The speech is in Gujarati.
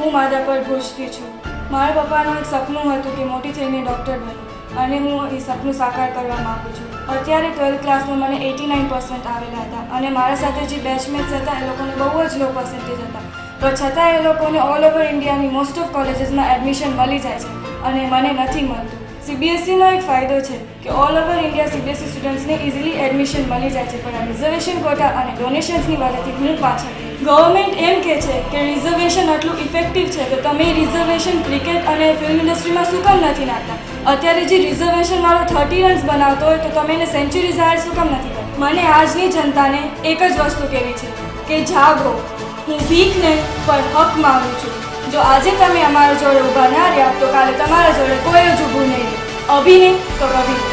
હું માધાપર ભુજથી છું. મારા પપ્પાનું એક સપનું હતું કે મોટી થઈને ડૉક્ટર બનું અને હું એ સપનું સાકાર કરવા માગું છું. અત્યારે 12th ક્લાસમાં મને 89% આવેલા હતા અને મારા સાથે જે બેચમેટ્સ હતા એ લોકોને બહુ જ લો પર્સન્ટેજ હતા. તો છતાં એ લોકોને ઓલ ઓવર ઇન્ડિયાની મોસ્ટ ઓફ કોલેજીસમાં એડમિશન મળી જાય છે અને મને નથી મળતું. CBSEનો એક ફાયદો છે કે ઓલ ઓવર ઇન્ડિયા CBSE સ્ટુડન્ટ્સને ઇઝીલી એડમિશન મળી જાય છે, પણ આ રિઝર્વેશન કોટા અને ડોનેશન્સની વજહથી હું પાછળ. ગવર્મેન્ટ એમ કહે છે કે રિઝર્વેશન આટલું ઇફેક્ટિવ છે તો તમે રિઝર્વેશન ક્રિકેટ અને ફિલ્મ ઇન્ડસ્ટ્રીમાં શું કામ નથી નાખતા? અત્યારે જે રિઝર્વેશનવાળો 30 રન્સ બનાવતો હોય તો તમે એને સેન્ચુરી જાહેર શું કામ નથી કરતા? મને આજની જનતાને એક જ વસ્તુ કહેવી છે કે જાગો. હું ભીખ નહીં પણ હક માંગુ છું. જો આજે તમે અમારા જોડે ઊભા ના રહ્યા તો કાલે તમારા જોડે કોઈ જ ઊભું નહીં રહે. અભી નહીં તો કભી.